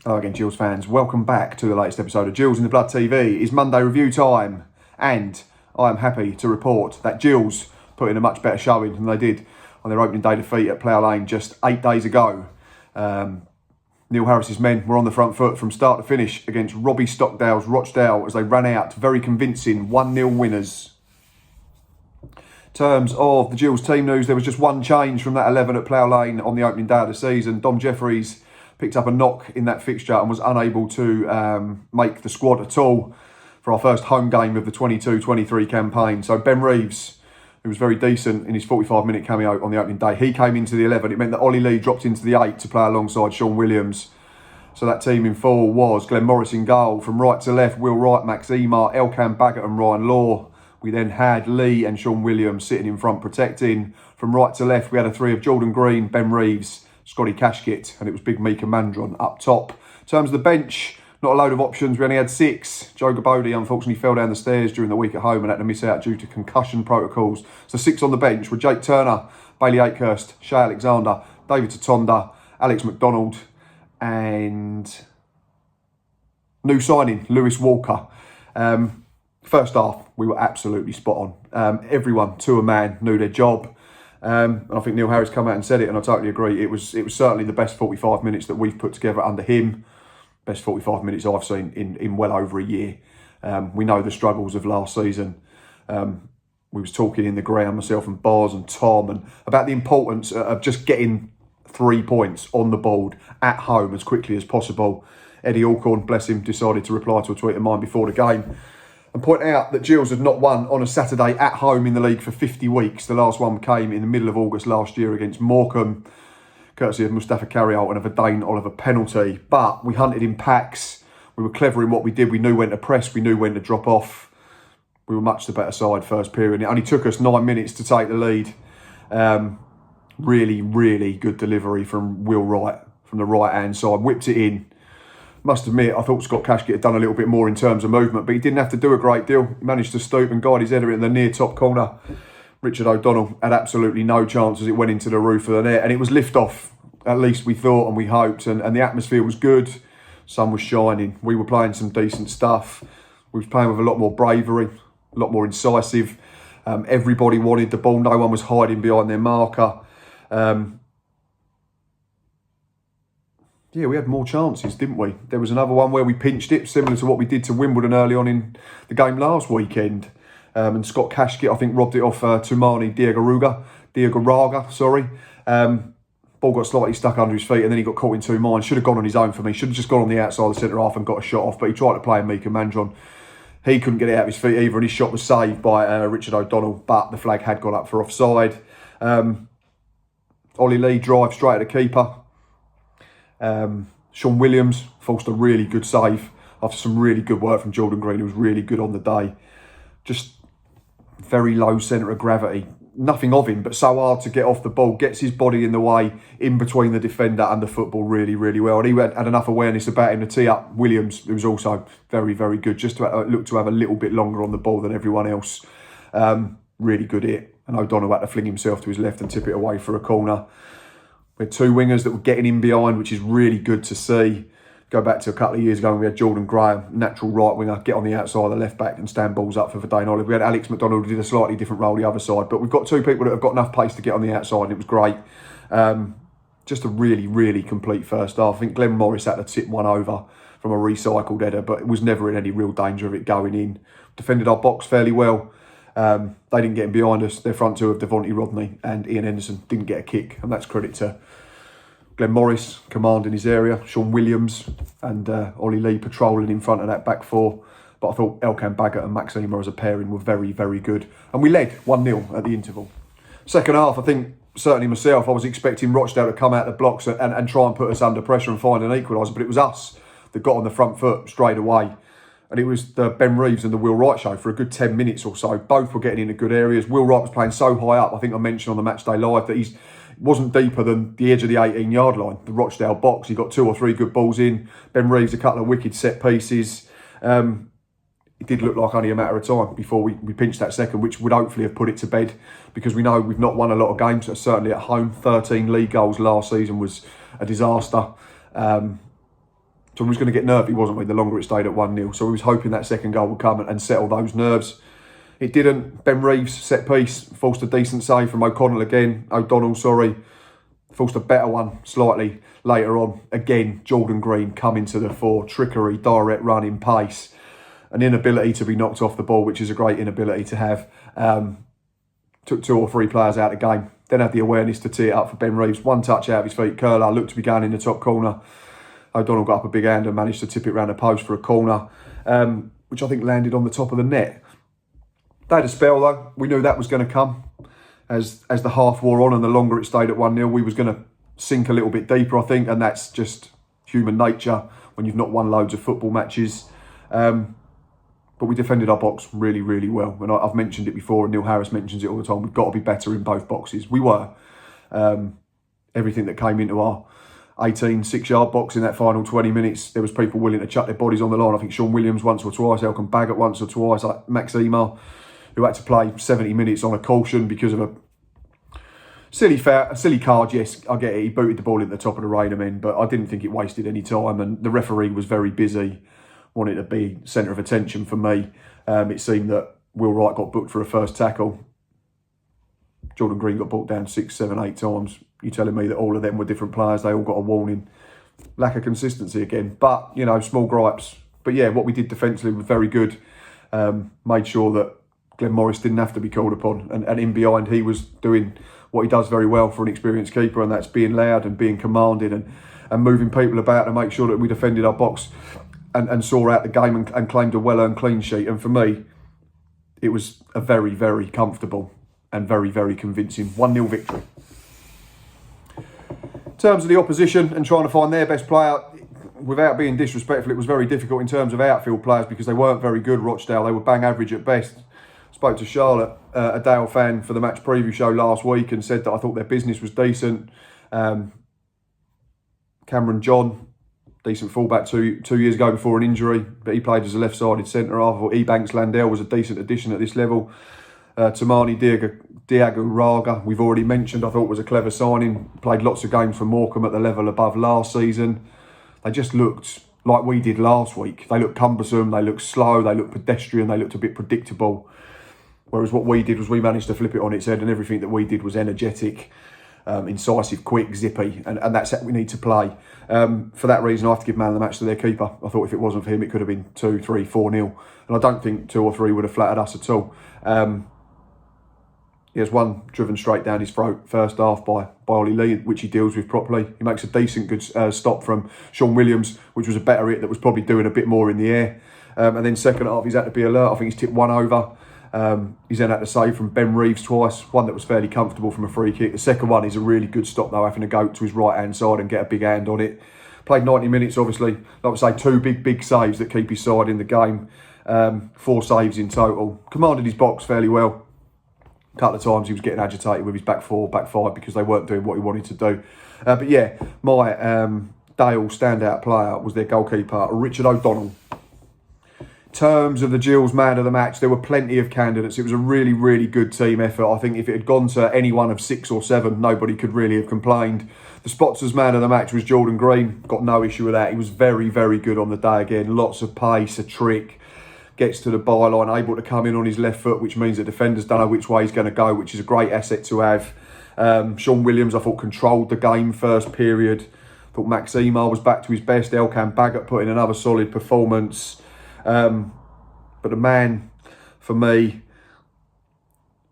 Hello again, Gills fans. Welcome back to the latest episode of Gills in the Blood TV. It's Monday review time, and I am happy to report that Gills put in a much better showing than they did on their opening day defeat at Plough Lane just 8 days ago. Neil Harris's men were on the front foot from start to finish against Robbie Stockdale's Rochdale as they ran out very convincing 1-0 winners. In terms of the Gills team news, there was just one change from that 11 at Plough Lane on the opening day of the season. Dom Jeffries picked up a knock in that fixture and was unable to make the squad at all for our first home game of the 22-23 campaign. So Ben Reeves, who was very decent in his 45-minute cameo on the opening day, he came into the 11. It meant that Ollie Lee dropped into the 8 to play alongside Sean Williams. So that team in full was Glenn Morris in goal. From right to left, Will Wright, Max Emar, Elkan Baggott and Ryan Law. We then had Lee and Sean Williams sitting in front protecting. From right to left, we had a three of Jordan Green, Ben Reeves, Scotty Cashkit, and it was Big Mika Mandron up top. In terms of the bench, not a load of options. We only had 6. Joe Gabodi unfortunately fell down the stairs during the week at home and had to miss out due to concussion protocols. So 6 on the bench were Jake Turner, Bailey Akehurst, Shay Alexander, David Tatonda, Alex McDonald, and new signing, Lewis Walker. First half, we were absolutely spot on. Everyone, to a man, knew their job. And I think Neil Harris come out and said it, and I totally agree. It was certainly the best 45 minutes that we've put together under him. Best 45 minutes I've seen in well over a year. We know the struggles of last season. We was talking in the ground, myself and Bars and Tom, and about the importance of just getting 3 points on the board at home as quickly as possible. Eddie Alcorn, bless him, decided to reply to a tweet of mine before the game and point out that Gills had not won on a Saturday at home in the league for 50 weeks. The last one came in the middle of August last year against Morecambe, courtesy of Mustafa Carriol and a Verdane Oliver penalty. But we hunted in packs. We were clever in what we did. We knew when to press. We knew when to drop off. We were much the better side first period. It only took us 9 minutes to take the lead. Really, really good delivery from Will Wright from the right-hand side. Whipped it in. Must admit, I thought Scott Cashkit had done a little bit more in terms of movement, but he didn't have to do a great deal. He managed to stoop and guide his header in the near top corner. Richard O'Donnell had absolutely no chance as it went into the roof of the net, and it was lift-off, at least we thought and we hoped, and the atmosphere was good. Sun was shining. We were playing some decent stuff. We was playing with a lot more bravery, a lot more incisive. Everybody wanted the ball. No one was hiding behind their marker. Yeah, we had more chances, didn't we? There was another one where we pinched it, similar to what we did to Wimbledon early on in the game last weekend. And Scott Cashkit, I think, robbed it off Tumani Diagoraga, sorry. Ball got slightly stuck under his feet and then he got caught in two minds. Should have gone on his own for me. Should have just gone on the outside of the centre half and got a shot off. But he tried to play Mika Mandron. He couldn't get it out of his feet either, and his shot was saved by Richard O'Donnell, but the flag had gone up for offside. Ollie Lee drive straight at the keeper. Sean Williams forced a really good save after some really good work from Jordan Green, who was really good on the day. Just very low centre of gravity. Nothing of him, but so hard to get off the ball. Gets his body in the way, in between the defender and the football really, really well. And he had enough awareness about him to tee up Williams, who was also very, very good. Just to look to have a little bit longer on the ball than everyone else. Really good hit. And O'Donnell had to fling himself to his left and tip it away for a corner. We had 2 wingers that were getting in behind, which is really good to see. Go back to a couple of years ago when we had Jordan Graham, natural right winger, get on the outside of the left back and stand balls up for Verdane Oliver. We had Alex McDonald who did a slightly different role the other side. But we've got 2 people that have got enough pace to get on the outside, and it was great. Just a really, really complete first half. I think Glenn Morris had to tip one over from a recycled header, but it was never in any real danger of it going in. Defended our box fairly well. They didn't get in behind us. Their front 2 of Devontae Rodney and Ian Henderson didn't get a kick, and that's credit to Glenn Morris commanding his area, Sean Williams and Ollie Lee patrolling in front of that back 4. But I thought Elkan Baggott and Max Emar as a pairing were very, very good. And we led 1-0 at the interval. Second half, I think, certainly myself, I was expecting Rochdale to come out the blocks and try and put us under pressure and find an equaliser, but it was us that got on the front foot straight away. And it was the Ben Reeves and the Will Wright show for a good 10 minutes or so. Both were getting into good areas. Will Wright was playing so high up, I think I mentioned on the Matchday Live, that he wasn't deeper than the edge of the 18-yard line, the Rochdale box. He got 2 or 3 good balls in. Ben Reeves, a couple of wicked set pieces. It did look like only a matter of time before we pinched that second, which would hopefully have put it to bed, because we know we've not won a lot of games, certainly at home. 13 league goals last season was a disaster. So we was going to get nervy, wasn't we, the longer it stayed at 1-0. So we was hoping that second goal would come and settle those nerves. It didn't. Ben Reeves, set piece, forced a decent save from O'Donnell, forced a better one slightly later on. Again, Jordan Green coming to the fore. Trickery, direct running, pace. An inability to be knocked off the ball, which is a great inability to have. Took 2 or 3 players out of the game. Then had the awareness to tee it up for Ben Reeves. One touch out of his feet. Curler looked to be going in the top corner. O'Donnell got up a big hand and managed to tip it round the post for a corner, which I think landed on the top of the net. They had a spell though. We knew that was going to come. As the half wore on and the longer it stayed at 1-0, we was going to sink a little bit deeper, I think, and that's just human nature when you've not won loads of football matches. But we defended our box really, really well. And I've mentioned it before, and Neil Harris mentions it all the time. We've got to be better in both boxes. We were. Everything that came into our 18 6-yard box in that final 20 minutes, there was people willing to chuck their bodies on the line. I think Sean Williams once or twice, Elkan Baggott once or twice, like Max Emar, who had to play 70 minutes on a caution because of a silly card. Yes, I get it. He booted the ball into the top of the Raynham end, but I didn't think it wasted any time. And the referee was very busy, wanted to be centre of attention for me. It seemed that Will Wright got booked for a first tackle. Jordan Green got brought down 6, 7, 8 times. You're telling me that all of them were different players? They all got a warning. Lack of consistency again. But, you know, small gripes. But yeah, what we did defensively was very good. Made sure that Glenn Morris didn't have to be called upon. And in behind, he was doing what he does very well for an experienced keeper, and that's being loud and being commanding and moving people about to make sure that we defended our box and saw out the game and claimed a well-earned clean sheet. And for me, it was a very, very comfortable and very, very convincing 1-0 victory. In terms of the opposition and trying to find their best player, without being disrespectful, it was very difficult in terms of outfield players because they weren't very good, Rochdale. They were bang average at best. Spoke to Charlotte, a Dale fan, for the match preview show last week and said that I thought their business was decent. Cameron John, decent fullback two years ago before an injury, but he played as a left-sided centre half. I thought Ebanks Landell was a decent addition at this level. Tamani Diaguraga, we've already mentioned, I thought was a clever signing. Played lots of games for Morecambe at the level above last season. They just looked like we did last week. They looked cumbersome, they looked slow, they looked pedestrian, they looked a bit predictable. Whereas what we did was we managed to flip it on its head, and everything that we did was energetic, incisive, quick, zippy, and that's how we need to play. For that reason, I have to give man of the match to their keeper. I thought if it wasn't for him, it could have been 2, 3, 4-0. And I don't think 2 or 3 would have flattered us at all. He has one driven straight down his throat first half by Ollie Lee, which he deals with properly. He makes a decent good stop from Sean Williams, which was a better hit that was probably doing a bit more in the air. And then second half, he's had to be alert. I think he's tipped one over. He's then had to save from Ben Reeves twice, one that was fairly comfortable from a free kick. The second one is a really good stop though, having to go to his right hand side and get a big hand on it. Played 90 minutes obviously, like I say, 2 big saves that keep his side in the game. 4 saves in total. Commanded his box fairly well. A couple of times he was getting agitated with his back 4, back 5 because they weren't doing what he wanted to do. But yeah, my Dale standout player was their goalkeeper, Richard O'Donnell. Terms of the Gills man of the match, there were plenty of candidates. It was a really, really good team effort. I think if it had gone to any one of 6 or 7, nobody could really have complained. The Spotsers man of the match was Jordan Green. Got no issue with that. He was very, very good on the day again. Lots of pace, a trick. Gets to the byline, able to come in on his left foot, which means the defenders don't know which way he's going to go, which is a great asset to have. Sean Williams, I thought, controlled the game first period. I thought Max Emar was back to his best. Elkan Baggott put in another solid performance. But the man, for me,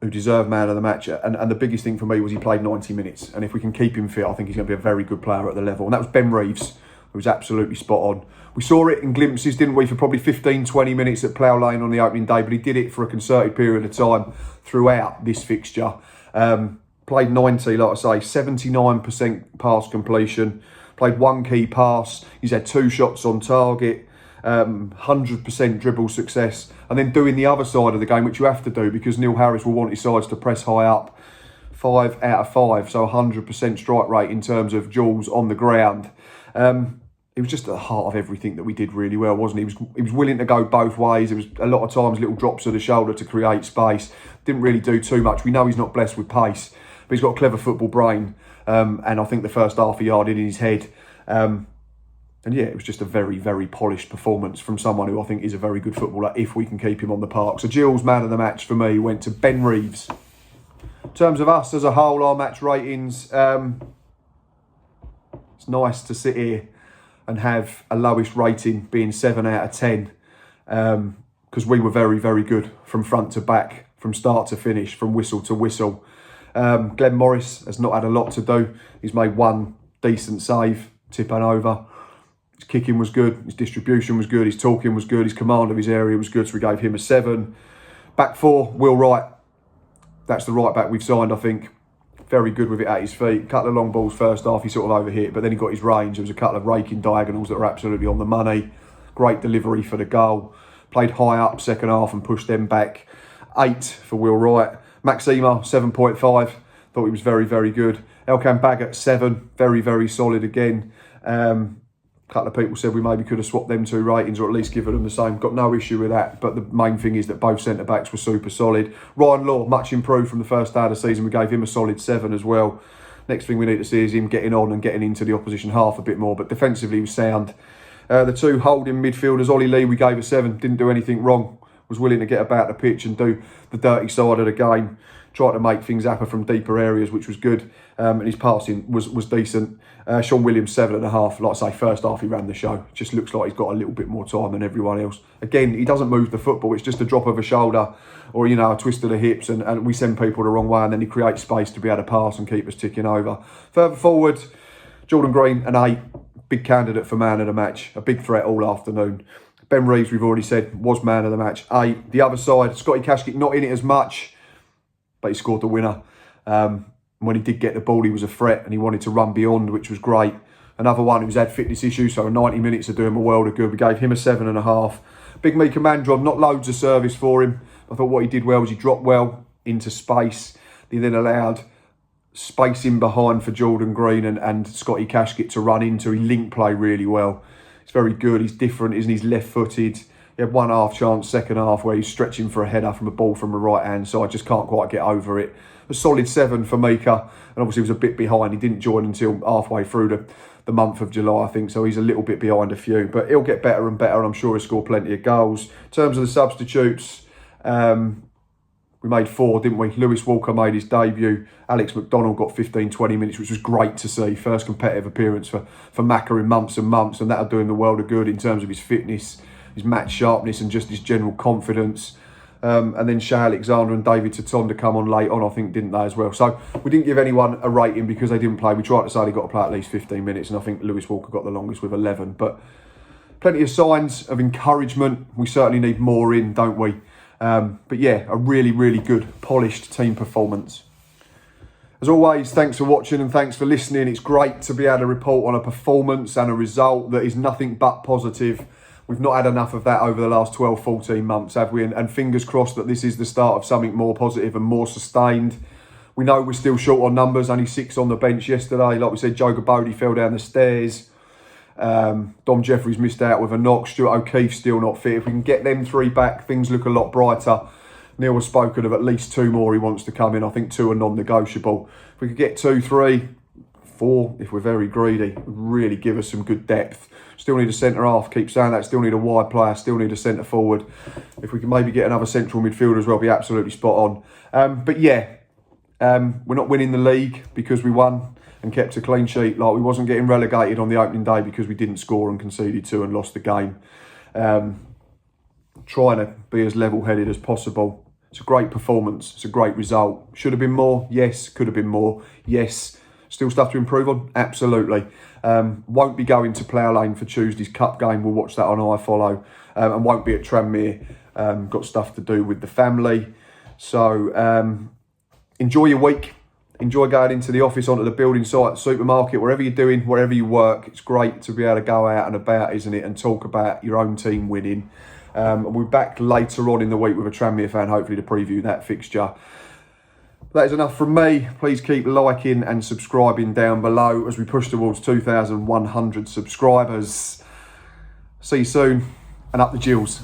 who deserved man of the match, and the biggest thing for me was he played 90 minutes. And if we can keep him fit, I think he's going to be a very good player at the level. And that was Ben Reeves, who was absolutely spot on. We saw it in glimpses, didn't we, for probably 15, 20 minutes at Plough Lane on the opening day, but he did it for a concerted period of time throughout this fixture. Played 90, like I say, 79% pass completion. Played 1 key pass. He's had 2 shots on target. 100% dribble success, and then doing the other side of the game, which you have to do because Neil Harris will want his sides to press high up. 5 out of 5, so 100% strike rate in terms of duels on the ground. It was just at the heart of everything that we did really well, wasn't he? He was willing to go both ways. It was a lot of times little drops of the shoulder to create space. Didn't really do too much. We know he's not blessed with pace, but he's got a clever football brain, and I think the first half a yard in his head. And yeah, it was just a very, very polished performance from someone who I think is a very good footballer if we can keep him on the park. So Gills, man of the match for me, went to Ben Reeves. In terms of us as a whole, our match ratings, it's nice to sit here and have a lowest rating being 7 out of 10 because we were very, very good from front to back, from start to finish, from whistle to whistle. Glenn Morris has not had a lot to do. He's made one decent save, tipping over. His kicking was good, his distribution was good, his talking was good, his command of his area was good, so we gave him a 7. Back 4, Will Wright. That's the right back we've signed, I think. Very good with it at his feet. Couple of long balls first half, he sort of overhit, but then he got his range. There was a couple of raking diagonals that were absolutely on the money. Great delivery for the goal. Played high up second half and pushed them back. 8 for Will Wright. Maxima, 7.5. Thought he was very, very good. Elkan Baggett, 7. Very, very solid again. A couple of people said we maybe could have swapped them 2 ratings or at least given them the same. Got no issue with that, but the main thing is that both centre-backs were super solid. Ryan Law, much improved from the first day of the season. We gave him a solid 7 as well. Next thing we need to see is him getting on and getting into the opposition half a bit more, but defensively he was sound. The 2 holding midfielders, Ollie Lee, we gave a 7. Didn't do anything wrong. Was willing to get about the pitch and do the dirty side of the game. Tried to make things happen from deeper areas, which was good. And his passing was decent. Sean Williams, 7.5. Like I say, first half he ran the show. Just looks like he's got a little bit more time than everyone else. Again, he doesn't move the football. It's just a drop of a shoulder or, you know, a twist of the hips. And we send people the wrong way. And then he creates space to be able to pass and keep us ticking over. Further forward, Jordan Green, an 8. Big candidate for man of the match. A big threat all afternoon. Ben Reeves, we've already said, was man of the match. 8. The other side, Scotty Kashkit, not in it as much, but he scored the winner. When he did get the ball, he was a threat and he wanted to run beyond, which was great. Another one who's had fitness issues, so 90 minutes are doing him a world of good. We gave him a 7.5. Big Mika Mandron, not loads of service for him. I thought what he did well was he dropped well into space. He then allowed space in behind for Jordan Green and Scotty Kashkit to run into. He linked play really well. He's very good. He's different, isn't he? He's left-footed. He had one half chance, second half, where he's stretching for a header from a ball from the right-hand side. Just can't quite get over it. A solid 7 for Mika. And obviously he was a bit behind. He didn't join until halfway through the month of July, I think. So he's a little bit behind a few. But he'll get better and better. And I'm sure he'll score plenty of goals. In terms of the substitutes, we made 4, didn't we? Lewis Walker made his debut. Alex McDonald got 15, 20 minutes, which was great to see. First competitive appearance for Macca in months and months. And that'll do him the world of good in terms of his fitness, his match sharpness and just his general confidence. And then Shea Alexander and David Tatonda come on late on, I think, didn't they, as well? So we didn't give anyone a rating because they didn't play. We tried to say they got to play at least 15 minutes, and I think Lewis Walker got the longest with 11. But plenty of signs of encouragement. We certainly need more in, don't we? But yeah, a really, really good, polished team performance. As always, thanks for watching and thanks for listening. It's great to be able to report on a performance and a result that is nothing but positive. We've not had enough of that over the last 12, 14 months, have we? And fingers crossed that this is the start of something more positive and more sustained. We know we're still short on numbers, only 6 on the bench yesterday. Like we said, Joe Gabodi fell down the stairs. Dom Jeffries missed out with a knock. Stuart O'Keefe still not fit. If we can get them 3 back, things look a lot brighter. Neil has spoken of at least 2 more he wants to come in. I think 2 are non-negotiable. If we could get 2, 3, 4, if we're very greedy, it would really give us some good depth. Still need a centre-half, keep saying that. Still need a wide player, still need a centre-forward. If we can maybe get another central midfielder as well, be absolutely spot on. But yeah, we're not winning the league because we won and kept a clean sheet. Like, we wasn't getting relegated on the opening day because we didn't score and conceded 2 and lost the game. Trying to be as level-headed as possible. It's a great performance. It's a great result. Should have been more? Yes. Could have been more? Yes. Still stuff to improve on? Absolutely. Won't be going to Plough Lane for Tuesday's Cup game. We'll watch that on iFollow. And won't be at Tranmere. Got stuff to do with the family. So enjoy your week. Enjoy going into the office, onto the building site, supermarket, wherever you're doing, wherever you work. It's great to be able to go out and about, isn't it? And talk about your own team winning. We'll be back later on in the week with a Tranmere fan, hopefully, to preview that fixture. That is enough from me. Please keep liking and subscribing down below as we push towards 2,100 subscribers. See you soon, and up the Gills.